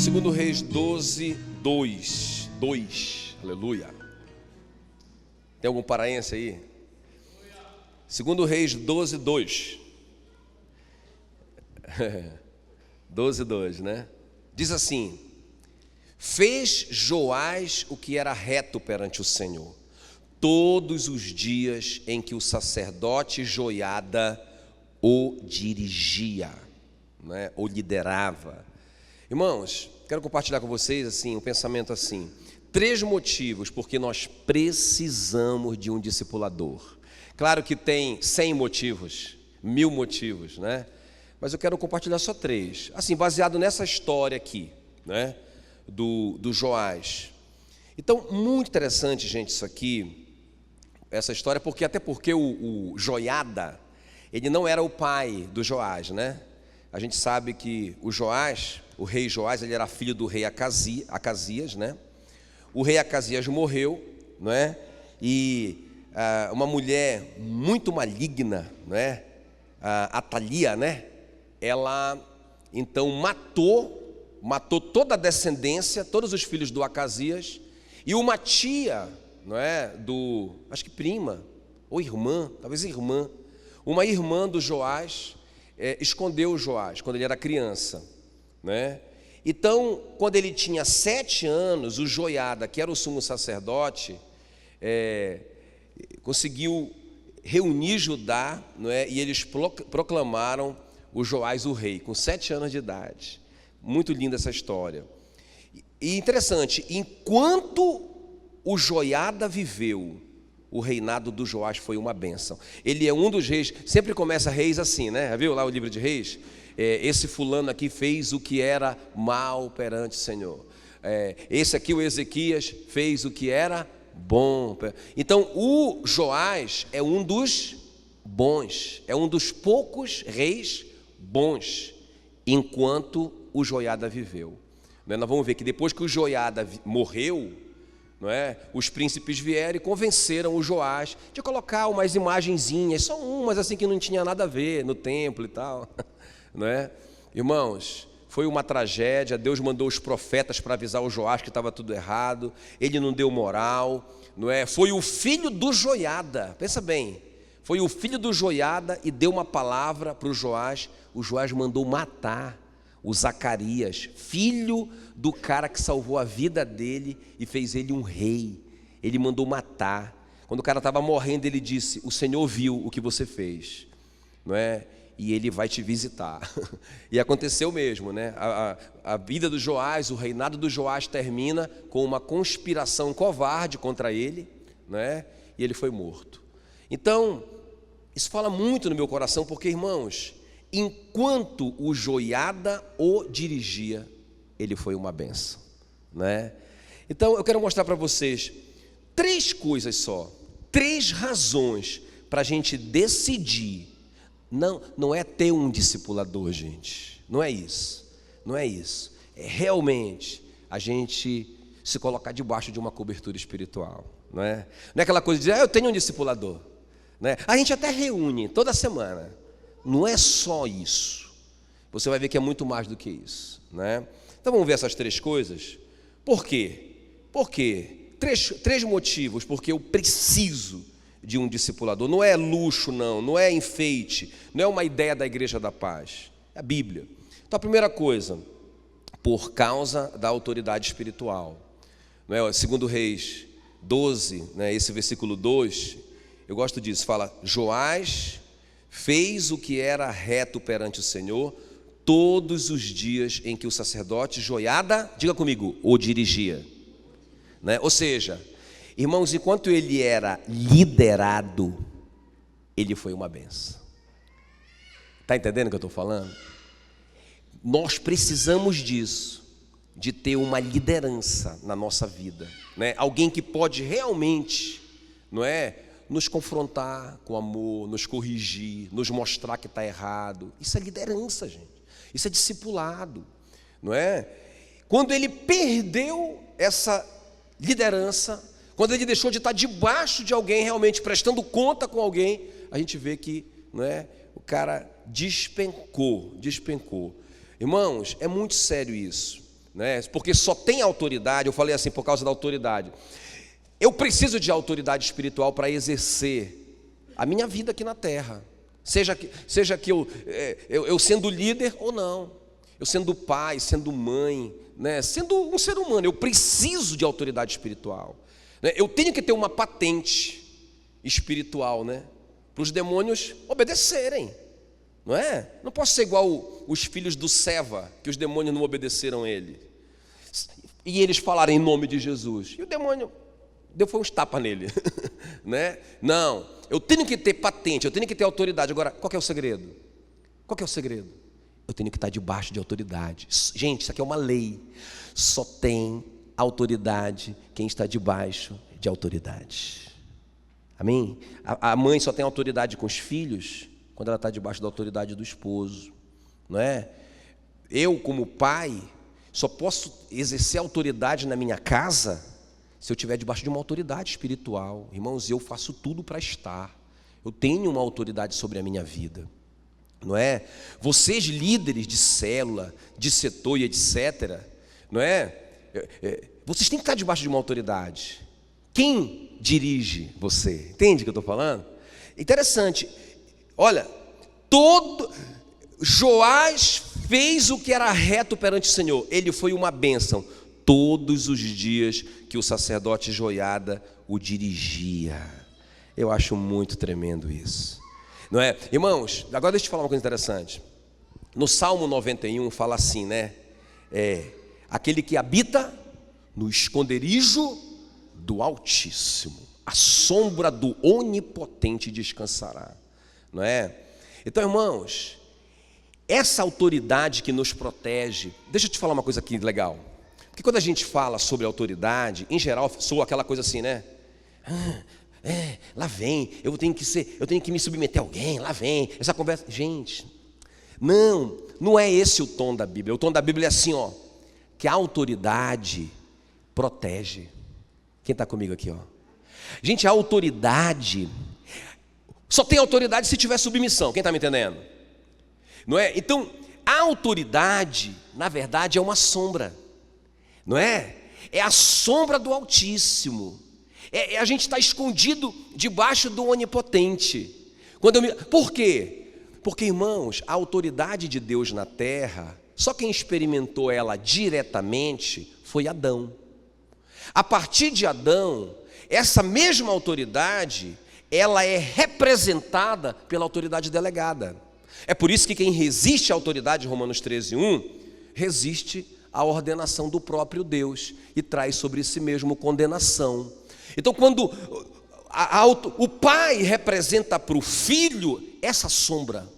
Segundo Reis 12, 2. Aleluia. Tem algum paraense aí? Segundo Reis 12, 2. 12, 2, né? Diz assim: fez Joás o que era reto perante o Senhor, todos os dias em que o sacerdote Joiada o dirigia, né? O liderava. Irmãos, quero compartilhar com vocês assim, um pensamento assim: 3 motivos porque nós precisamos de um discipulador. Claro que tem 100 motivos, 1000 motivos, né? Mas eu quero compartilhar só 3, assim, baseado nessa história aqui, né? Do Joás. Então, muito interessante, gente, isso aqui, essa história, porque até porque o Joiada, ele não era o pai do Joás, né? A gente sabe que o Joás, o rei Joás, ele era filho do rei Acasias, né? O rei Acasias morreu, não é? E uma mulher muito maligna, não é? A Atalia, né? Ela então matou toda a descendência, todos os filhos do Acasias, e uma tia, não é? Acho que prima ou irmã, talvez irmã, uma irmã do Joás, escondeu o Joás quando ele era criança, né? Então, quando ele tinha 7 anos, o Joiada, que era o sumo sacerdote, conseguiu reunir Judá, não é? E eles proclamaram o Joás o rei, com 7 anos de idade. Muito linda essa história. E interessante, enquanto o Joiada viveu, o reinado do Joás foi uma bênção. Ele é um dos reis, sempre começa reis assim, né? Já viu lá o livro de Reis? Esse fulano aqui fez o que era mal perante o Senhor. Esse aqui, o Ezequias, fez o que era bom. Então, o Joás é um dos bons, é um dos poucos reis bons, enquanto o Joiada viveu. Nós vamos ver que depois que o Joiada morreu, não é? Os príncipes vieram e convenceram o Joás de colocar umas imagenzinhas, só umas assim que não tinha nada a ver no templo e tal, não é? Irmãos, foi uma tragédia. Deus mandou os profetas para avisar o Joás que estava tudo errado. Ele não deu moral, não é? Foi o filho do Joiada, pensa bem, foi o filho do Joiada e deu uma palavra para o Joás. O Joás mandou matar o Zacarias, filho do cara que salvou a vida dele e fez ele um rei. Ele mandou matar. Quando o cara estava morrendo, ele disse: o Senhor viu o que você fez, não é? E ele vai te visitar. E aconteceu mesmo, né? A vida do Joás, o reinado do Joás termina com uma conspiração covarde contra ele, né? E ele foi morto. Então, isso fala muito no meu coração, porque, irmãos, enquanto o Joiada o dirigia, ele foi uma bênção, né? Então eu quero mostrar para vocês 3 coisas só, 3 razões para a gente decidir. Não é ter um discipulador, gente, não é isso, não é isso. É realmente a gente se colocar debaixo de uma cobertura espiritual, não é? Não é aquela coisa de dizer: eu tenho um discipulador, né? A gente até reúne toda semana. Não é só isso. Você vai ver que é muito mais do que isso, né? Então vamos ver essas 3 coisas. Por quê? Por quê? 3 motivos porque eu preciso de um discipulador. Não é luxo, não é enfeite, não é uma ideia da Igreja da Paz. É a Bíblia. Então a primeira coisa, por causa da autoridade espiritual, não é? Segundo Reis 12, né? Esse versículo 2, eu gosto disso, fala: Joás fez o que era reto perante o Senhor todos os dias em que o sacerdote Joiada, diga comigo, o dirigia, né? Ou seja, irmãos, enquanto ele era liderado, ele foi uma bênção. Está entendendo o que eu estou falando? Nós precisamos disso, de ter uma liderança na nossa vida, né? Alguém que pode realmente, não é, nos confrontar com amor, nos corrigir, nos mostrar que está errado. Isso é liderança, gente. Isso é discipulado, não é? Quando ele perdeu essa liderança, quando ele deixou de estar debaixo de alguém, realmente prestando conta com alguém, a gente vê que, não é, o cara despencou. Irmãos, é muito sério isso. né? Porque só tem autoridade, eu falei assim por causa da autoridade. Eu preciso de autoridade espiritual para exercer a minha vida aqui na terra. Seja que eu sendo líder ou não, eu sendo pai, sendo mãe, né? Sendo um ser humano, eu preciso de autoridade espiritual, né? Eu tenho que ter uma patente espiritual, né? Para os demônios obedecerem, não é? Não posso ser igual os filhos do Seva, que os demônios não obedeceram a ele, e eles falarem em nome de Jesus, e o demônio foi uns tapas nele, né? Não, eu tenho que ter patente, eu tenho que ter autoridade. Agora, qual que é o segredo? Qual que é o segredo? Eu tenho que estar debaixo de autoridade. Gente, isso aqui é uma lei. Só tem autoridade quem está debaixo de autoridade. Amém? A mãe só tem autoridade com os filhos quando ela está debaixo da autoridade do esposo, não é? Eu, como pai, só posso exercer autoridade na minha casa se eu estiver debaixo de uma autoridade espiritual. Irmãos, eu faço tudo para estar. Eu tenho uma autoridade sobre a minha vida, não é? Vocês líderes de célula, de setor e etc., não é? Vocês têm que estar debaixo de uma autoridade. Quem dirige você? Entende o que eu estou falando? Interessante. Olha, Joás fez o que era reto perante o Senhor. Ele foi uma bênção todos os dias que o sacerdote Joiada o dirigia. Eu acho muito tremendo isso, não é? Irmãos, agora deixa eu te falar uma coisa interessante. No Salmo 91 fala assim, né? Aquele que habita no esconderijo do Altíssimo, a sombra do Onipotente descansará, não é? Então, irmãos, essa autoridade que nos protege, deixa eu te falar uma coisa aqui legal. Porque quando a gente fala sobre autoridade, em geral, soa aquela coisa assim, né? Lá vem, eu tenho que me submeter a alguém, lá vem, essa conversa. Gente, não é esse o tom da Bíblia. O tom da Bíblia é assim, ó, que a autoridade protege. Quem está comigo aqui, ó? Gente, a autoridade, só tem autoridade se tiver submissão. Quem está me entendendo? Não é? Então, a autoridade, na verdade, é uma sombra. Não é? É a sombra do Altíssimo. A gente está escondido debaixo do Onipotente. Por quê? Porque, irmãos, a autoridade de Deus na terra, só quem experimentou ela diretamente foi Adão. A partir de Adão, essa mesma autoridade, ela é representada pela autoridade delegada. É por isso que quem resiste à autoridade, Romanos 13:1, resiste à ordenação do próprio Deus e traz sobre si mesmo condenação. Então, quando o pai representa para o filho essa sombra,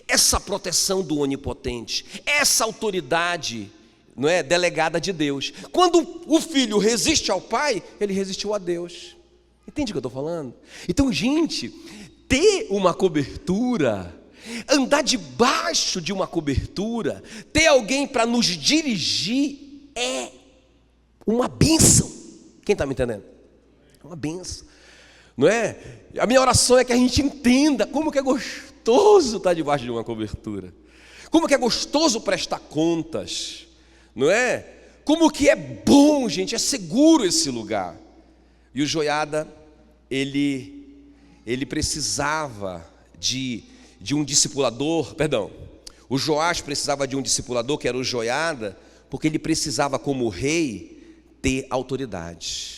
essa proteção do Onipotente, essa autoridade, não é, delegada de Deus. Quando o filho resiste ao pai, ele resistiu a Deus. Entende o que eu estou falando? Então, gente, ter uma cobertura, andar debaixo de uma cobertura, ter alguém para nos dirigir é uma bênção. Quem está me entendendo? É uma bênção, não é? A minha oração é que a gente entenda como que é gostoso estar debaixo de uma cobertura, como que é gostoso prestar contas, não é? Como que é bom, gente, é seguro esse lugar. E o Joiada, ele precisava de um discipulador, o Joás precisava de um discipulador, que era o Joiada, porque ele precisava, como rei, ter autoridade.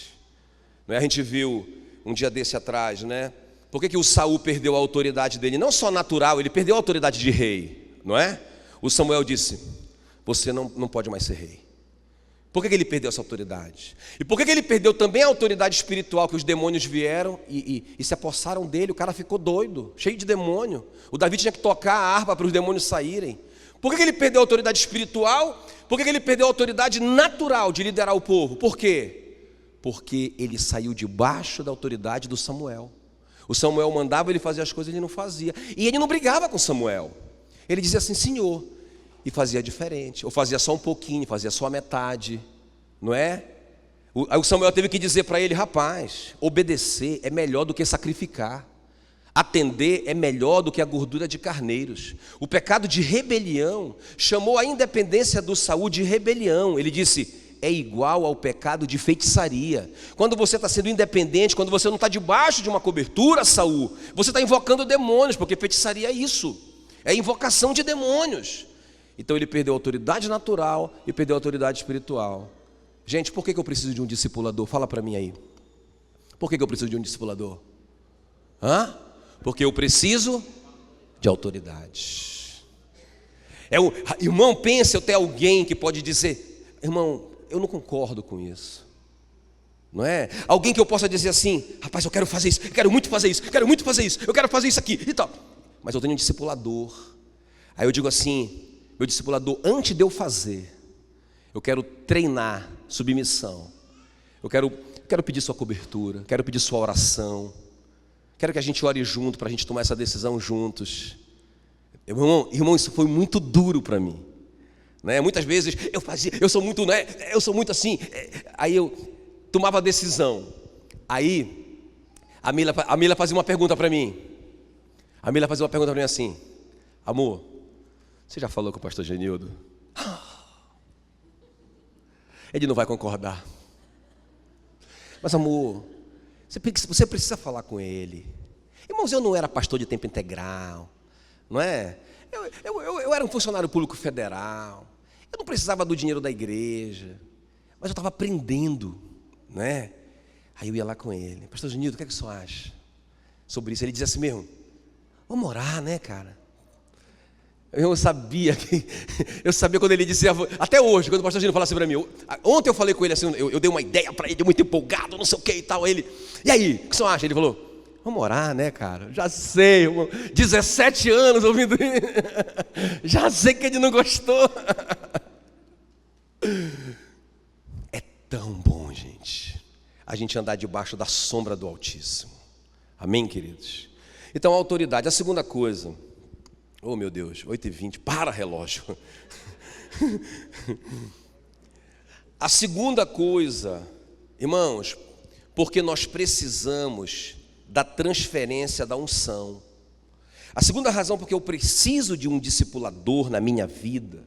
Não é? A gente viu um dia desse atrás, né? Por que o Saul perdeu a autoridade dele? Não só natural, ele perdeu a autoridade de rei, não é? O Samuel disse: você não pode mais ser rei. Por que ele perdeu essa autoridade? E por que ele perdeu também a autoridade espiritual, que os demônios vieram e se apossaram dele? O cara ficou doido, cheio de demônio. O Davi tinha que tocar a harpa para os demônios saírem. Por que ele perdeu a autoridade espiritual? Por que ele perdeu a autoridade natural de liderar o povo? Por quê? Porque ele saiu debaixo da autoridade do Samuel. O Samuel mandava ele fazer as coisas, ele não fazia. E ele não brigava com Samuel. Ele dizia assim: Senhor, e fazia diferente, ou fazia só um pouquinho, fazia só a metade, não é? Aí o Samuel teve que dizer para ele: rapaz, obedecer é melhor do que sacrificar. Atender é melhor do que a gordura de carneiros. O pecado de rebelião chamou a independência do Saul de rebelião. Ele disse: é igual ao pecado de feitiçaria. Quando você está sendo independente, quando você não está debaixo de uma cobertura, Saul, você está invocando demônios, porque feitiçaria é isso, é invocação de demônios. Então ele perdeu a autoridade natural e perdeu a autoridade espiritual. Gente, por que eu preciso de um discipulador? Fala para mim aí. Por que eu preciso de um discipulador? Porque eu preciso de autoridade. Irmão, pensa, eu tenho alguém que pode dizer: irmão, eu não concordo com isso. Não é? Alguém que eu possa dizer assim: rapaz, eu quero fazer isso, eu quero muito fazer isso, eu quero muito fazer isso, eu quero fazer isso aqui e tal. Mas eu tenho um discipulador. Aí eu digo assim: meu discipulador, antes de eu fazer, eu quero treinar submissão. Eu quero pedir sua cobertura, quero pedir sua oração. Quero que a gente ore junto para a gente tomar essa decisão juntos. Irmão, isso foi muito duro para mim. Né? Muitas vezes eu sou muito assim. Aí eu tomava a decisão. Aí a Mila fazia uma pergunta para mim. A Mila fazia uma pergunta para mim assim: amor, você já falou com o pastor Genildo? Ele não vai concordar. Mas amor, você precisa falar com ele. Irmãos, eu não era pastor de tempo integral, não é? Eu era um funcionário público federal. Eu não precisava do dinheiro da igreja, mas eu estava aprendendo, né? Aí eu ia lá com ele: pastor Genildo, o que é que o senhor acha sobre isso? Ele dizia assim mesmo: vamos orar, né, cara? Eu sabia quando ele dizia, até hoje, quando o pastor Genildo falasse para mim. Ontem eu falei com ele assim, eu dei uma ideia para ele, muito empolgado, não sei o que e tal. Ele: e aí, o que o senhor acha? Ele falou: vamos orar, né, cara? Já sei, irmão, 17 anos ouvindo isso. Já sei que ele não gostou. É tão bom, gente, a gente andar debaixo da sombra do Altíssimo. Amém, queridos? Então, a autoridade. A segunda coisa, oh meu Deus, 8h20, para relógio. A segunda coisa, irmãos, porque nós precisamos da transferência da unção. A segunda razão, porque eu preciso de um discipulador na minha vida,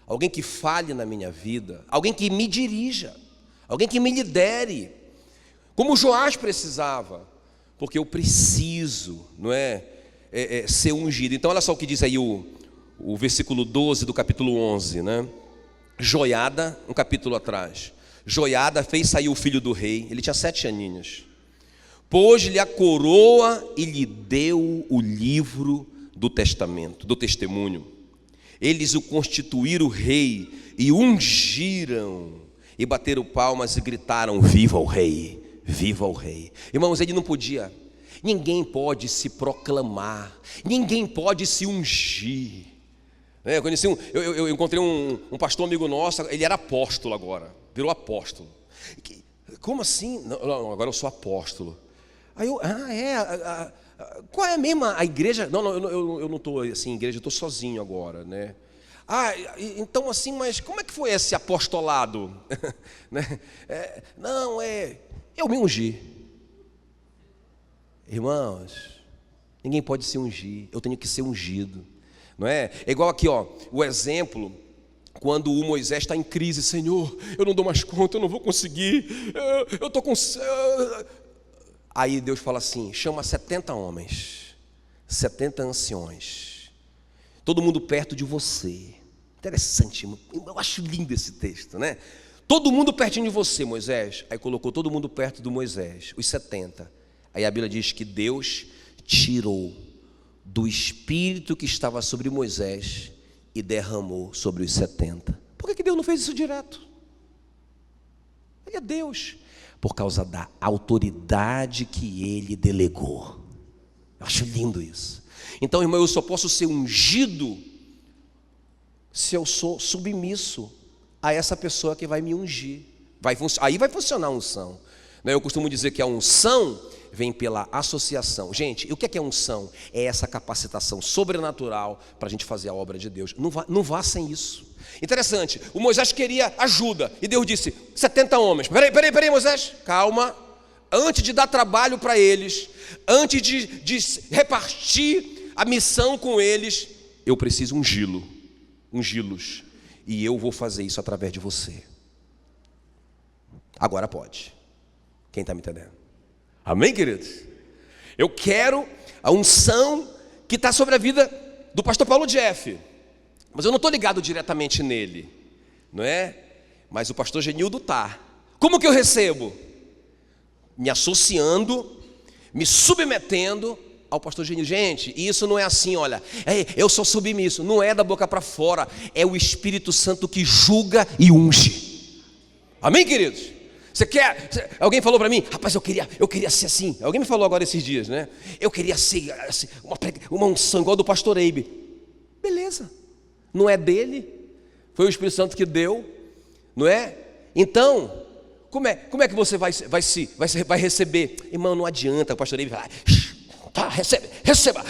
alguém que fale na minha vida, alguém que me dirija, alguém que me lidere, como Joás precisava, porque eu preciso, não é, ser ungido. Então olha só o que diz aí o versículo 12 do capítulo 11, né? Joiada, um capítulo atrás, Joiada fez sair o filho do rei, ele tinha 7 aninhos, pôs-lhe a coroa e lhe deu o livro do testamento, do testemunho. Eles o constituíram rei e ungiram, e bateram palmas e gritaram: viva o rei, viva o rei. Irmãos, ele não podia, ninguém pode se proclamar, ninguém pode se ungir. Eu conheci eu encontrei um pastor amigo nosso, ele era apóstolo agora, virou apóstolo. Como assim? Não, agora eu sou apóstolo. Aí eu, qual é mesmo a igreja? Não, eu não estou assim em igreja, eu estou sozinho agora, né? Então assim, mas como é que foi esse apostolado? Né? Eu me ungi. Irmãos, ninguém pode se ungir, eu tenho que ser ungido, não é? É igual aqui, ó, o exemplo, quando o Moisés está em crise: Senhor, eu não dou mais conta, eu não vou conseguir, eu estou com... Aí Deus fala assim: chama 70 homens, 70 anciões, todo mundo perto de você. Interessante, eu acho lindo esse texto, né? Todo mundo pertinho de você, Moisés. Aí colocou todo mundo perto do Moisés, os 70. Aí a Bíblia diz que Deus tirou do espírito que estava sobre Moisés e derramou sobre os 70. Por que Deus não fez isso direto? Ele é Deus. Por causa da autoridade que ele delegou. Eu acho lindo isso. Então, irmão, eu só posso ser ungido se eu sou submisso a essa pessoa que vai me ungir. Aí vai funcionar a unção. Eu costumo dizer que a unção vem pela associação. Gente, o que é unção? É essa capacitação sobrenatural para a gente fazer a obra de Deus. Não vá sem isso. Interessante, o Moisés queria ajuda, e Deus disse: 70 homens. Peraí, Moisés, calma. antes de dar trabalho para eles, antes de repartir a missão com eles, eu preciso ungí-los, e eu vou fazer isso através de você. Agora pode. Quem está me entendendo? Amém, queridos? Eu quero a unção que está sobre a vida do pastor Paulo Jeff, mas eu não estou ligado diretamente nele, não é? Mas o pastor Genildo está. Como que eu recebo? Me associando, me submetendo ao pastor Genildo. Gente, isso não é assim, olha, eu sou submisso. Não é da boca para fora, é o Espírito Santo que julga e unge. Amém, queridos? Alguém falou para mim, rapaz, eu queria ser assim. Alguém me falou agora esses dias, né? Eu queria ser assim, uma unção igual do pastor Eibe. Beleza, não é dele, foi o Espírito Santo que deu, não é? Então, como é que você vai receber? Irmão, não adianta, o pastor Eibe vai lá, tá, receba.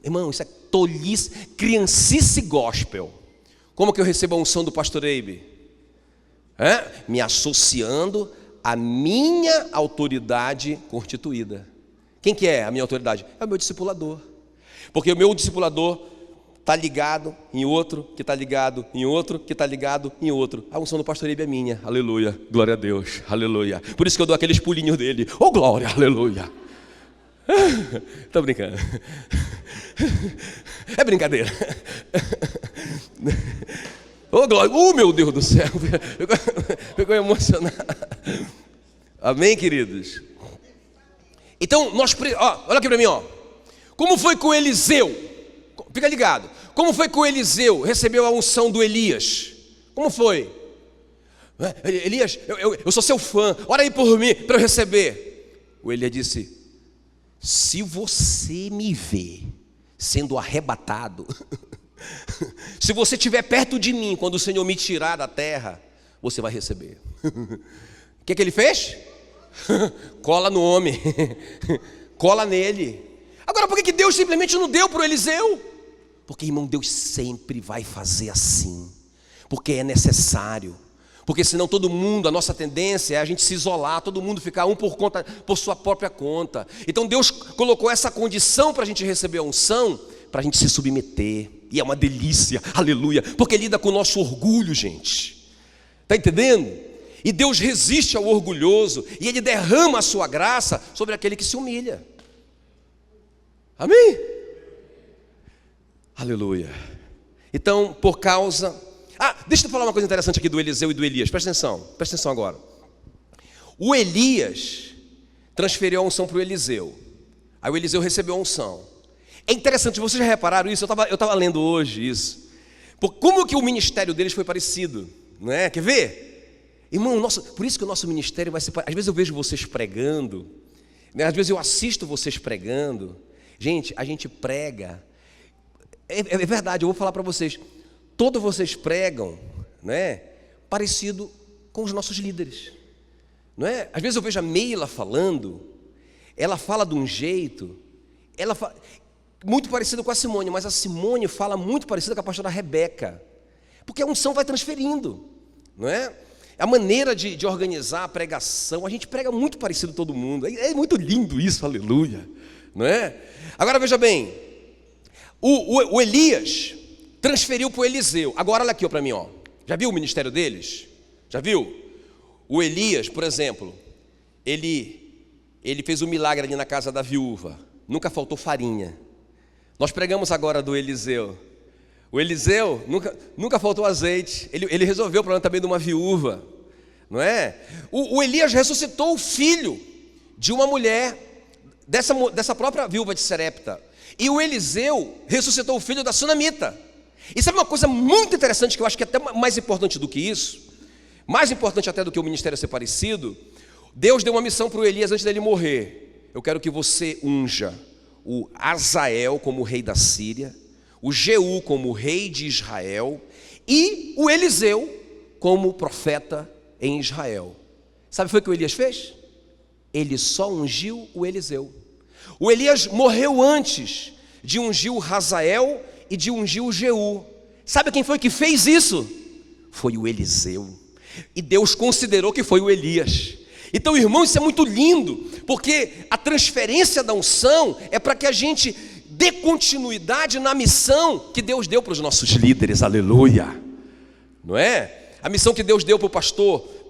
Irmão, isso é tolice, criancice gospel. Como que eu recebo a unção do pastor Eibe? Me associando à minha autoridade constituída. Quem que é a minha autoridade? É o meu discipulador. Porque o meu discipulador está ligado em outro, que está ligado em outro, que está ligado em outro. A unção do pastor Eibe é minha, aleluia, glória a Deus, aleluia. Por isso que eu dou aqueles pulinhos dele, oh glória, aleluia. Estou brincando. É brincadeira. Oh glória, meu Deus do céu. Ficou emocionado. Amém, queridos? Então, olha aqui para mim, como foi que o Eliseu, fica ligado, como foi que o Eliseu recebeu a unção do Elias? Como foi? Elias, eu sou seu fã, ora aí por mim para eu receber. O Elias disse, se você me ver sendo arrebatado, se você estiver perto de mim quando o Senhor me tirar da terra, você vai receber. O que ele fez? Cola no homem, cola nele. Agora, por que Deus simplesmente não deu para o Eliseu? Porque, irmão, Deus sempre vai fazer assim, porque é necessário. Porque senão todo mundo, a nossa tendência é a gente se isolar, todo mundo ficar por sua própria conta. Então Deus colocou essa condição para a gente receber a unção, para a gente se submeter. E é uma delícia, aleluia, porque lida com o nosso orgulho, gente. Está entendendo? E Deus resiste ao orgulhoso, e Ele derrama a sua graça sobre aquele que se humilha. Amém? Aleluia. Então, por causa... deixa eu falar uma coisa interessante aqui do Eliseu e do Elias. Presta atenção agora. O Elias transferiu a unção para o Eliseu. Aí o Eliseu recebeu a unção. É interessante, vocês já repararam isso? Eu estava lendo hoje isso. Como que o ministério deles foi parecido, não é? Quer ver? Irmão, por isso que o nosso ministério vai ser... Às vezes eu vejo vocês pregando, né? Às vezes eu assisto vocês pregando. Gente, a gente prega. É verdade, eu vou falar para vocês. Todos vocês pregam, né? Parecido com os nossos líderes, não é? Às vezes eu vejo a Meila falando, ela fala de um jeito, muito parecido com a Simone, mas a Simone fala muito parecido com a pastora Rebeca, porque a unção vai transferindo, não é? A maneira de organizar a pregação, a gente prega muito parecido todo mundo, é muito lindo isso, aleluia, não é? Agora veja bem, o Elias transferiu para o Eliseu. Agora olha aqui para mim, já viu o ministério deles? Já viu? O Elias, por exemplo, ele fez um milagre ali na casa da viúva, nunca faltou farinha. Nós pregamos agora do Eliseu. O Eliseu nunca faltou azeite. Ele resolveu o problema também de uma viúva, não é? O Elias ressuscitou o filho de uma mulher, dessa própria viúva de Serepta. E o Eliseu ressuscitou o filho da sunamita. E sabe uma coisa muito interessante, que eu acho que é até mais importante do que isso, mais importante até do que o ministério ser parecido? Deus deu uma missão para o Elias antes dele morrer. Eu quero que você unja o Azael como rei da Síria, o Jeú como rei de Israel e o Eliseu como profeta em Israel. Sabe o que foi que o Elias fez? Ele só ungiu o Eliseu. O Elias morreu antes de ungir o Hazael e de ungir o Jeú. Sabe quem foi que fez isso? Foi o Eliseu. E Deus considerou que foi o Elias. Então, irmão, isso é muito lindo, porque a transferência da unção é para que a gente dê continuidade na missão que Deus deu para os nossos líderes, aleluia, não é? A missão que Deus deu para o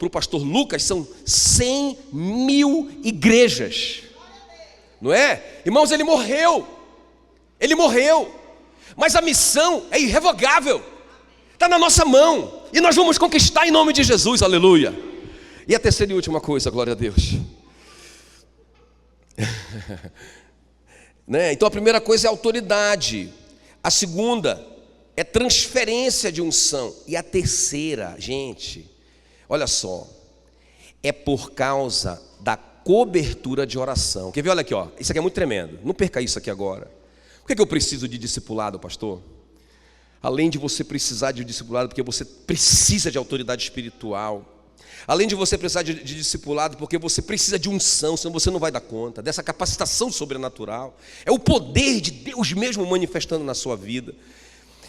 pastor Lucas são 100 mil igrejas, não é? Irmãos, ele morreu, mas a missão é irrevogável, está na nossa mão, e nós vamos conquistar em nome de Jesus, aleluia. E a terceira e última coisa, glória a Deus. Né? Então a primeira coisa é autoridade. A segunda é transferência de unção. E a terceira, gente, olha só, é por causa da cobertura de oração. Quer ver? Olha aqui, ó. Isso aqui é muito tremendo. Não perca isso aqui agora. Por que eu preciso de discipulado, pastor? Além de você precisar de discipulado, porque você precisa de autoridade espiritual. Além de você precisar de discipulado, porque você precisa de unção, senão você não vai dar conta, dessa capacitação sobrenatural. É o poder de Deus mesmo manifestando na sua vida.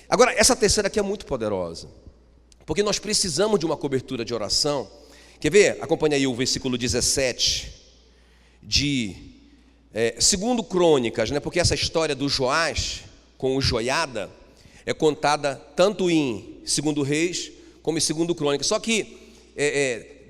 Agora, essa terceira aqui é muito poderosa, porque nós precisamos de uma cobertura de oração. Quer ver? Acompanha aí o versículo 17 de 2 Crônicas, né? Porque essa história do Joás com o Joiada é contada tanto em 2 Reis como em 2 Crônicas. Só que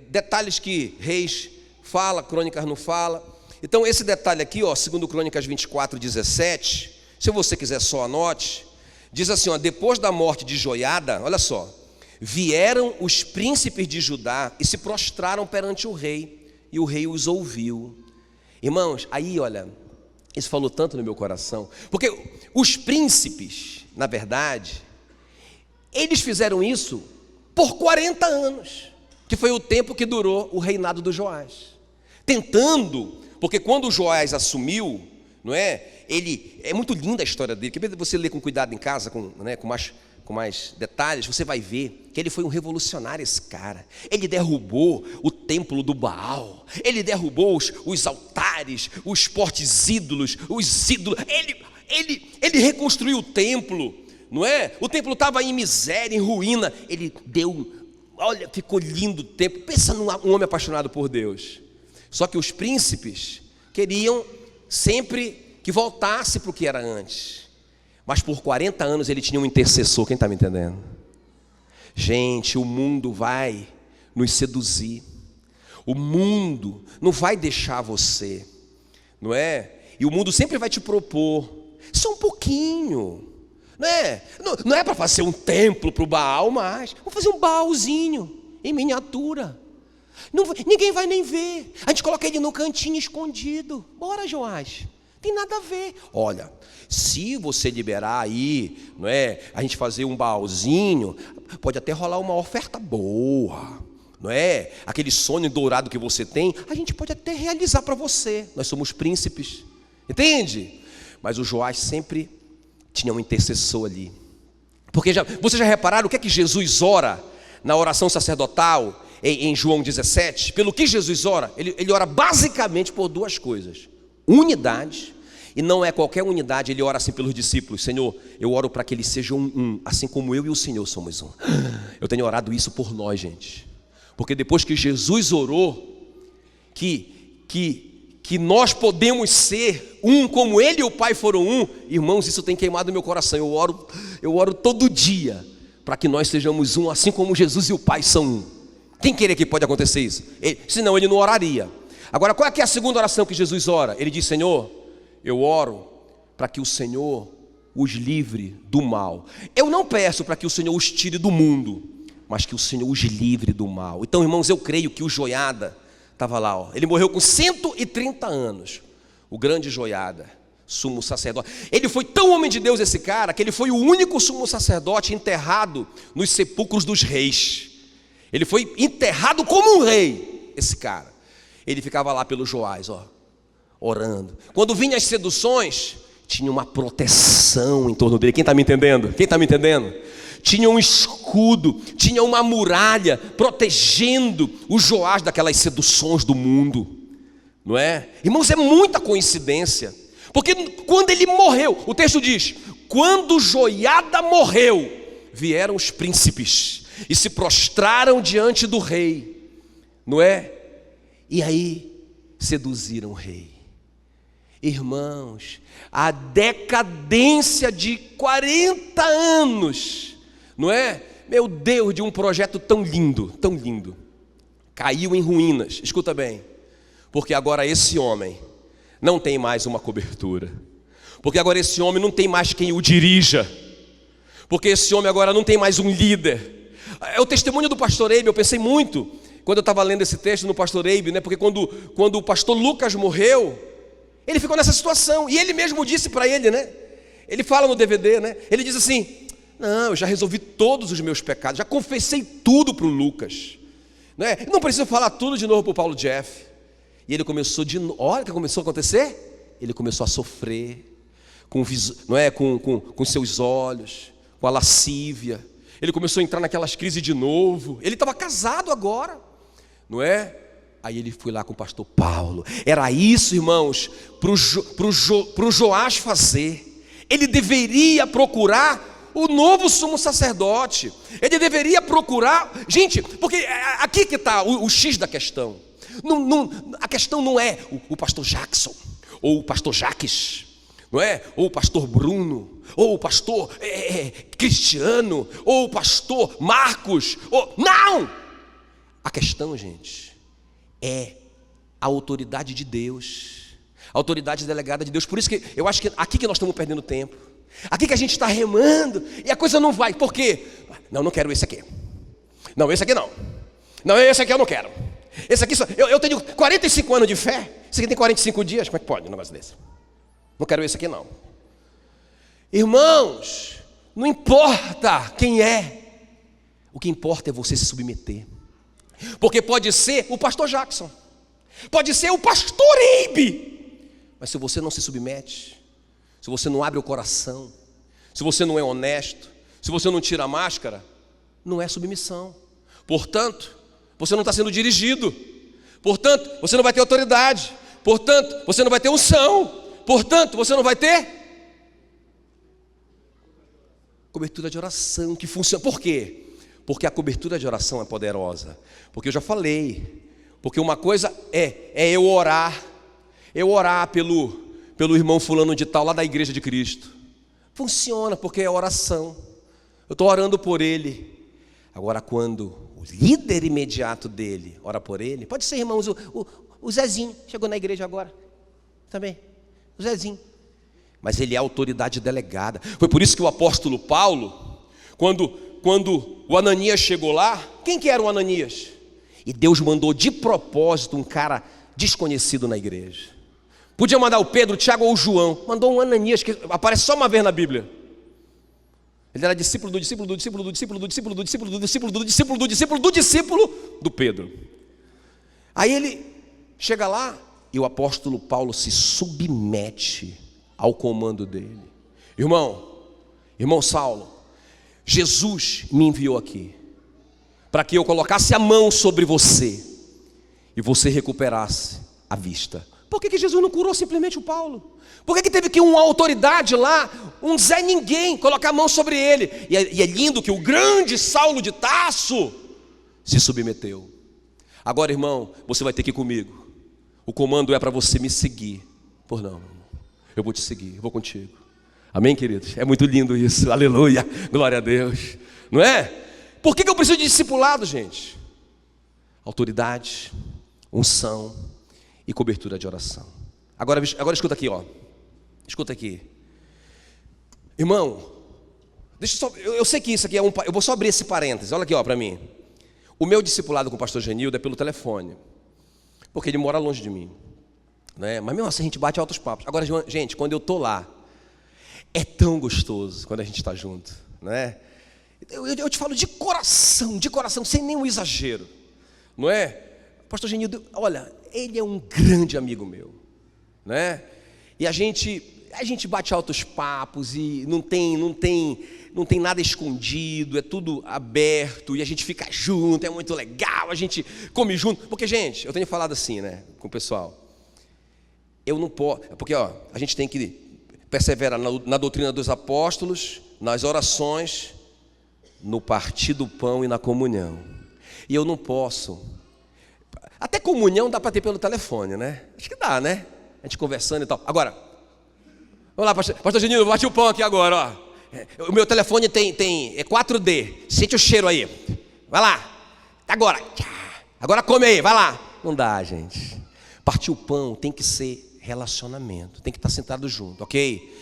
detalhes que Reis fala, Crônicas não fala. Então esse detalhe aqui, ó, 2 Crônicas 24, 17, se você quiser só anote, diz assim, ó, depois da morte de Joiada, olha só, vieram os príncipes de Judá e se prostraram perante o rei, e o rei os ouviu. Irmãos, aí olha, isso falou tanto no meu coração, porque os príncipes, na verdade, eles fizeram isso por 40 anos, que foi o tempo que durou o reinado do Joás, tentando, porque quando o Joás assumiu, não é? É muito linda a história dele, que você lê com cuidado em casa, com mais detalhes, você vai ver que ele foi um revolucionário, esse cara. Ele derrubou o templo do Baal, ele derrubou os altares, os postes ídolos, os ídolos, ele reconstruiu o templo, não é? O templo estava em miséria, em ruína, ele deu, olha, ficou lindo o templo. Pensa num homem apaixonado por Deus. Só que os príncipes queriam sempre que voltasse para o que era antes. Mas por 40 anos ele tinha um intercessor, quem está me entendendo? Gente, o mundo vai nos seduzir, o mundo não vai deixar você, não é? E o mundo sempre vai te propor, só um pouquinho, não é para fazer um templo para o Baal, mas vamos fazer um Baalzinho em miniatura, ninguém vai nem ver, a gente coloca ele no cantinho escondido. Bora, Joás, tem nada a ver. Olha, se você liberar aí, não é, a gente fazer um Baalzinho, pode até rolar uma oferta boa, não é? Aquele sonho dourado que você tem, a gente pode até realizar para você. Nós somos príncipes, entende? Mas o Joás sempre tinha um intercessor ali. Porque vocês já repararam o que é que Jesus ora na oração sacerdotal em João 17? Pelo que Jesus ora? Ele ora basicamente por duas coisas: unidade. E não é qualquer unidade, ele ora assim pelos discípulos: Senhor, eu oro para que eles sejam um, assim como eu e o Senhor somos um. Eu tenho orado isso por nós, gente, porque depois que Jesus orou que nós podemos ser um como Ele e o Pai foram um, irmãos, isso tem queimado meu coração. Eu oro todo dia para que nós sejamos um, assim como Jesus e o Pai são um. Quem queria que pode acontecer isso? Senão ele não oraria. Agora, qual é que é a segunda oração que Jesus ora? Ele diz: Senhor, eu oro para que o Senhor os livre do mal. Eu não peço para que o Senhor os tire do mundo, mas que o Senhor os livre do mal. Então, irmãos, eu creio que o Joiada estava lá, ó. Ele morreu com 130 anos. O grande Joiada, sumo sacerdote. Ele foi tão homem de Deus, esse cara, que ele foi o único sumo sacerdote enterrado nos sepulcros dos reis. Ele foi enterrado como um rei, esse cara. Ele ficava lá pelo Joás, ó, orando. Quando vinham as seduções, tinha uma proteção em torno dele. Quem está me entendendo? Quem está me entendendo? Tinha um escudo, tinha uma muralha protegendo o Joás daquelas seduções do mundo, não é? Irmãos, é muita coincidência, porque quando ele morreu, o texto diz: quando Joiada morreu, vieram os príncipes e se prostraram diante do rei, não é? E aí seduziram o rei. Irmãos, a decadência de 40 anos, não é? Meu Deus, de um projeto tão lindo, caiu em ruínas. Escuta bem, porque agora esse homem não tem mais uma cobertura, porque agora esse homem não tem mais quem o dirija, porque esse homem agora não tem mais um líder. É o testemunho do pastor Eibe. Eu pensei muito quando eu estava lendo esse texto no pastor Eibe, né? Porque quando o pastor Lucas morreu, ele ficou nessa situação, e ele mesmo disse para ele, né? Ele fala no DVD, né? Ele diz assim: não, eu já resolvi todos os meus pecados, já confessei tudo para o Lucas, né? Não preciso falar tudo de novo para o Paulo Jeff. E ele começou olha o que começou a acontecer. Ele começou a sofrer não é? com seus olhos, com a lascívia. Ele começou a entrar naquelas crises de novo. Ele estava casado agora, não é? Aí ele foi lá com o pastor Paulo. Era isso, irmãos, para o Joás fazer. Ele deveria procurar o novo sumo sacerdote. Ele deveria procurar... Gente, porque aqui que está o X da questão. A questão não é o pastor Jackson, ou o pastor Jaques, não é? Ou o pastor Bruno, ou o pastor Cristiano, ou o pastor Marcos. Não! A questão, gente, é a autoridade de Deus, a autoridade delegada de Deus. Por isso que eu acho que aqui que nós estamos perdendo tempo, aqui que a gente está remando e a coisa não vai. Por quê? Não quero esse aqui. Não, esse aqui não. Não, esse aqui eu não quero. Esse aqui eu tenho 45 anos de fé. Esse aqui tem 45 dias. Como é que pode um negócio desse? Não quero esse aqui não. Irmãos, não importa quem é, o que importa é você se submeter. Porque pode ser o pastor Jackson, pode ser o pastor Eibe, mas se você não se submete, se você não abre o coração, se você não é honesto, se você não tira a máscara, não é submissão. Portanto, você não está sendo dirigido. Portanto, você não vai ter autoridade. Portanto, você não vai ter unção. Portanto, você não vai ter cobertura de oração que funciona. Por quê? Porque a cobertura de oração é poderosa. Porque eu já falei. Porque uma coisa é eu orar pelo irmão fulano de tal lá da igreja de Cristo. Funciona porque é oração. Eu estou orando por ele. Agora, quando o líder imediato dele ora por ele, pode ser, irmãos, o Zezinho chegou na igreja agora também, o Zezinho, mas ele é autoridade delegada. Foi por isso que o apóstolo Paulo, quando o Ananias chegou lá, quem que era o Ananias? E Deus mandou de propósito um cara desconhecido na igreja. Podia mandar o Pedro, o Tiago ou o João. Mandou um Ananias que aparece só uma vez na Bíblia. Ele era discípulo do discípulo do discípulo do discípulo do discípulo do discípulo do discípulo do discípulo do discípulo do discípulo do Pedro. Aí ele chega lá e o apóstolo Paulo se submete ao comando dele. Irmão Saulo, Jesus me enviou aqui para que eu colocasse a mão sobre você e você recuperasse a vista. Por que Jesus não curou simplesmente o Paulo? Por que teve que uma autoridade lá, um Zé Ninguém, colocar a mão sobre ele? E é lindo que o grande Saulo de Tarso se submeteu. Agora, irmão, você vai ter que ir comigo. O comando é para você me seguir. Por não, eu vou te seguir, eu vou contigo. Amém, queridos? É muito lindo isso, aleluia, glória a Deus. Não é? Por que eu preciso de discipulado, gente? Autoridade, unção e cobertura de oração. Agora escuta aqui, ó. Escuta aqui. Irmão, deixa eu só. Eu sei que isso aqui é um. Eu vou só abrir esse parênteses. Olha aqui, ó, para mim. O meu discipulado com o pastor Genildo é pelo telefone, porque ele mora longe de mim, né? Mas mesmo assim a gente bate altos papos. Agora, gente, quando eu tô lá, é tão gostoso quando a gente está junto, né? Eu te falo de coração, sem nenhum exagero, não é? O pastor Genildo, olha, ele é um grande amigo meu, né? E a gente bate altos papos e não tem nada escondido, é tudo aberto e a gente fica junto, é muito legal, a gente come junto. Porque, gente, eu tenho falado assim, né, com o pessoal. Eu não posso, porque ó, a gente tem que perseverar na doutrina dos apóstolos, nas orações no partir do pão e na comunhão. E eu não posso. Até comunhão dá para ter pelo telefone, né? Acho que dá, né? A gente conversando e tal. Agora, vamos lá, pastor Genino, bate o pão aqui agora, ó. O meu telefone é 4D. Sente o cheiro aí. Vai lá. Agora. Agora come aí, vai lá. Não dá, gente. Partir o pão tem que ser relacionamento. Tem que estar sentado junto, ok?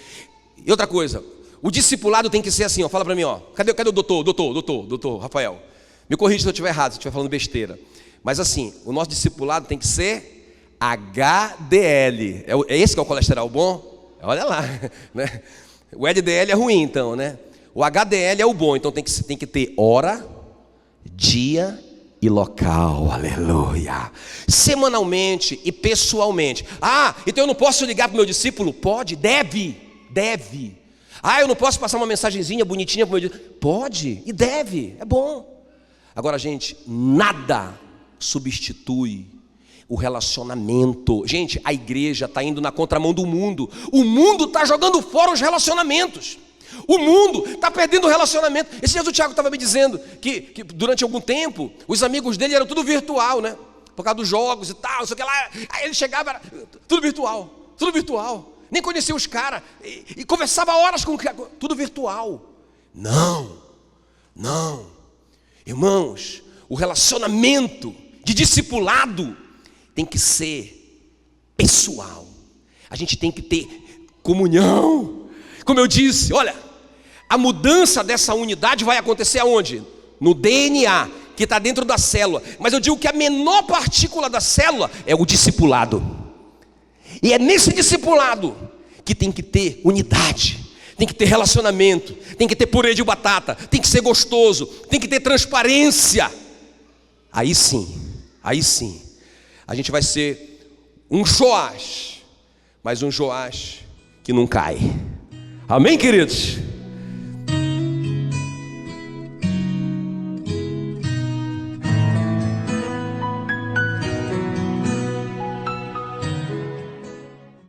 E outra coisa, o discipulado tem que ser assim, ó. Fala para mim, ó. Cadê o doutor Rafael? Me corrija se eu estiver errado, se eu estiver falando besteira. Mas assim, o nosso discipulado tem que ser HDL. É esse que é o colesterol bom? Olha lá, né? O LDL é ruim, então, né? O HDL é o bom, então tem que ter hora, dia e local, aleluia. Semanalmente e pessoalmente. Ah, então eu não posso ligar para o meu discípulo? Pode, deve. Ah, eu não posso passar uma mensagenzinha bonitinha para o meu discípulo? Pode e deve, é bom. Agora, gente, nada substitui o relacionamento. Gente, a igreja está indo na contramão do mundo. O mundo está jogando fora os relacionamentos. O mundo está perdendo o relacionamento. Esse dia o Tiago estava me dizendo que durante algum tempo os amigos dele eram tudo virtual, né? Por causa dos jogos e tal, não sei o que lá. Aí ele chegava, era tudo virtual. Nem conhecia os caras e conversava horas com tudo virtual. Não. Irmãos, o relacionamento de discipulado tem que ser pessoal. A gente tem que ter comunhão. Como eu disse, olha, a mudança dessa unidade vai acontecer aonde? No DNA, que está dentro da célula. Mas eu digo que a menor partícula da célula é o discipulado. E é nesse discipulado que tem que ter unidade, tem que ter relacionamento, tem que ter purê de batata, tem que ser gostoso, tem que ter transparência. Aí sim, a gente vai ser um Joás, mas um Joás que não cai. Amém, queridos?